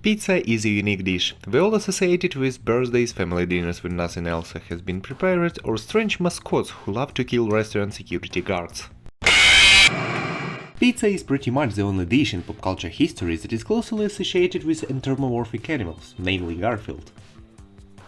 Pizza is a unique dish. We all associate it with birthdays, family dinners when nothing else has been prepared, or strange mascots who love to kill restaurant security guards. Pizza is pretty much the only dish in pop culture history that is closely associated with anthropomorphic animals, namely Garfield.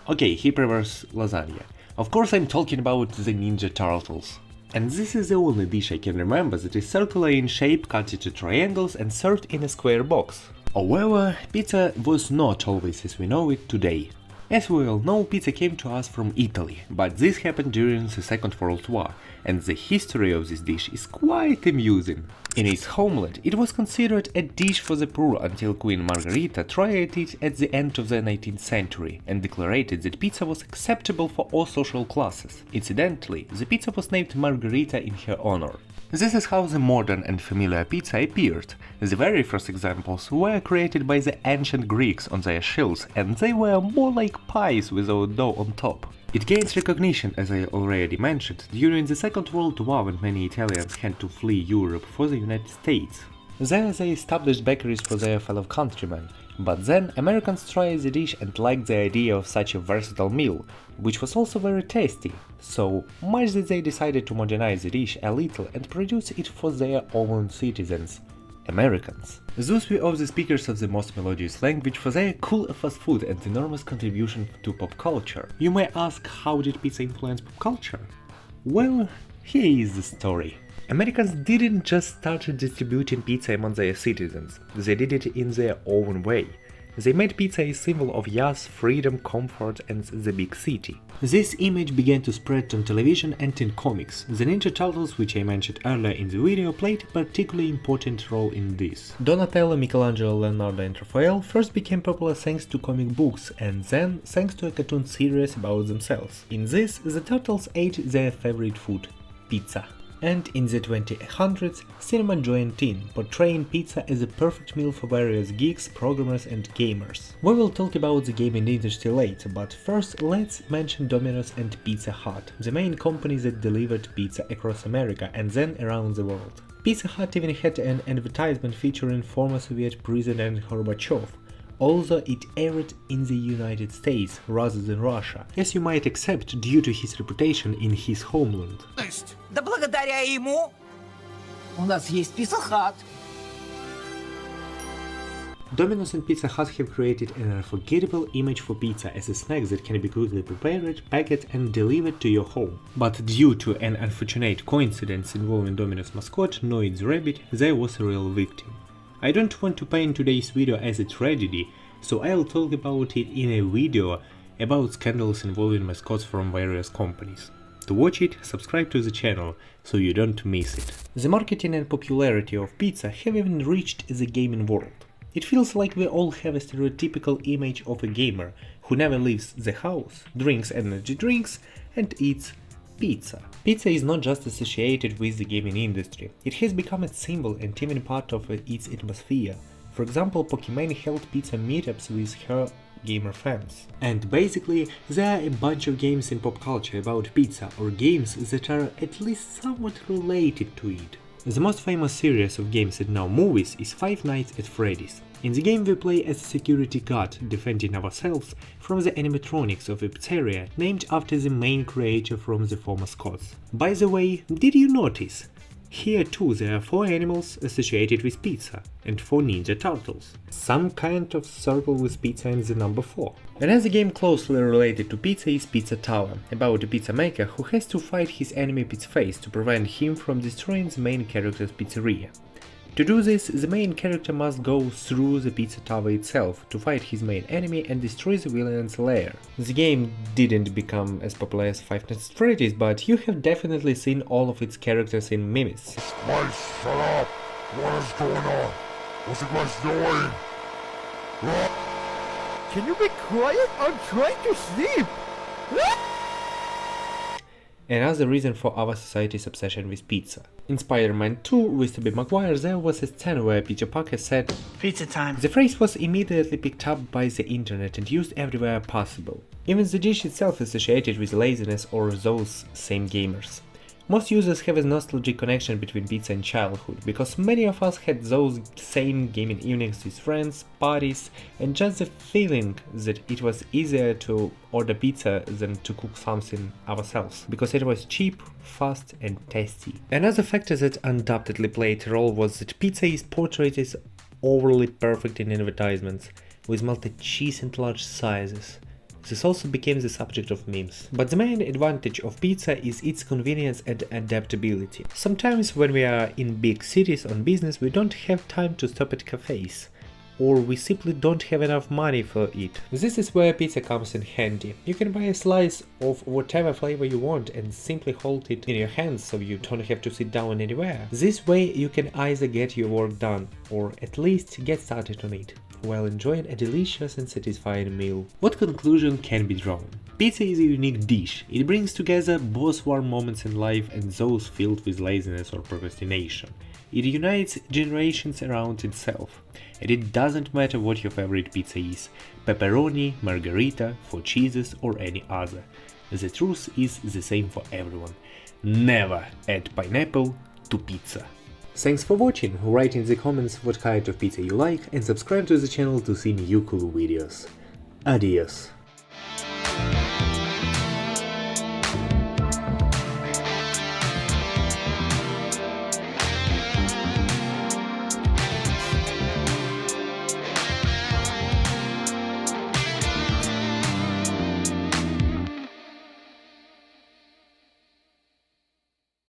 Okay, he prefers lasagna. Of course I'm talking about the Ninja Turtles. And this is the only dish I can remember that is circular in shape, cut into triangles and served in a square box. However, pizza was not always as we know it today. As we all know, pizza came to us from Italy, but this happened during the Second World War, and the history of this dish is quite amusing. In its homeland, it was considered a dish for the poor until Queen Margherita tried it at the end of the 19th century and declared that pizza was acceptable for all social classes. Incidentally, the pizza was named Margherita in her honor. This is how the modern and familiar pizza appeared. The very first examples were created by the ancient Greeks on their shields, and they were more like pies without dough on top. It gains recognition, as I already mentioned, during the Second World War when many Italians had to flee Europe for the United States. There they established bakeries for their fellow countrymen, but then Americans tried the dish and liked the idea of such a versatile meal, which was also very tasty, so much that they decided to modernize the dish a little and produce it for their own citizens, Americans. Those were all the speakers of the most melodious language for their cool fast food and enormous contribution to pop culture. You may ask, how did pizza influence pop culture? Well, here is the story. Americans didn't just start distributing pizza among their citizens, they did it in their own way. They made pizza a symbol of youth, freedom, comfort and the big city. This image began to spread on television and in comics. The Ninja Turtles, which I mentioned earlier in the video, played a particularly important role in this. Donatello, Michelangelo, Leonardo and Raphael first became popular thanks to comic books and then thanks to a cartoon series about themselves. In this, the turtles ate their favorite food, pizza. And in the 2000s, cinema joined in, portraying pizza as a perfect meal for various geeks, programmers and gamers. We will talk about the gaming industry later, but first let's mention Domino's and Pizza Hut, the main companies that delivered pizza across America and then around the world. Pizza Hut even had an advertisement featuring former Soviet President Gorbachev, although it aired in the United States rather than Russia, as you might accept due to his reputation in his homeland. Да благодаря ему у нас есть Pizza Hut. Domino's and Pizza Hut have created an unforgettable image for pizza as a snack that can be quickly prepared, packed and delivered to your home. But due to an unfortunate coincidence involving Domino's mascot, Noid's rabbit, there was a real victim. I don't want to paint today's video as a tragedy, so I'll talk about it in a video about scandals involving mascots from various companies. To watch it, subscribe to the channel, so you don't miss it. The marketing and popularity of pizza have even reached the gaming world. It feels like we all have a stereotypical image of a gamer who never leaves the house, drinks energy drinks, and eats pizza. Pizza is not just associated with the gaming industry, it has become a symbol and even part of its atmosphere. For example, Pokemon held pizza meetups with her gamer fans. And basically, there are a bunch of games in pop culture about pizza or games that are at least somewhat related to it. The most famous series of games and now movies is Five Nights at Freddy's. In the game we play as a security guard, defending ourselves from the animatronics of a pizzeria named after the main creator from the four mascots. By the way, did you notice? Here too there are 4 animals associated with pizza, and 4 Ninja Turtles. Some kind of circle with pizza and the number 4. Another game closely related to pizza is Pizza Tower, about a pizza maker who has to fight his enemy Pizza Face to prevent him from destroying the main character's pizzeria. To do this, the main character must go through the pizza tower itself to fight his main enemy and destroy the villain's lair. The game didn't become as popular as Five Nights at Freddy's, but you have definitely seen all of its characters in memes. Mice, shut up! What is going on? What's you guys doing? Can you be quiet? I'm trying to sleep! Another reason for our society's obsession with pizza. In Spider-Man 2 with Tobey Maguire there was a scene where Peter Parker said, Pizza time. The phrase was immediately picked up by the internet and used everywhere possible. Even the dish itself is associated with laziness or those same gamers. Most users have a nostalgic connection between pizza and childhood, because many of us had those same gaming evenings with friends, parties, and just the feeling that it was easier to order pizza than to cook something ourselves, because it was cheap, fast, and tasty. Another factor that undoubtedly played a role was that pizza is portrayed as overly perfect in advertisements, with melted cheese and large sizes. This also became the subject of memes. But the main advantage of pizza is its convenience and adaptability. Sometimes when we are in big cities on business, we don't have time to stop at cafes, or we simply don't have enough money for it. This is where pizza comes in handy. You can buy a slice of whatever flavor you want and simply hold it in your hands so you don't have to sit down anywhere. This way you can either get your work done, or at least get started on it, while enjoying a delicious and satisfying meal. What conclusion can be drawn? Pizza is a unique dish. It brings together both warm moments in life and those filled with laziness or procrastination. It unites generations around itself. And it doesn't matter what your favorite pizza is: pepperoni, margherita, 4 cheeses, or any other. The truth is the same for everyone. Never add pineapple to pizza. Thanks for watching, write in the comments what kind of pizza you like, and subscribe to the channel to see new cool videos. Adios.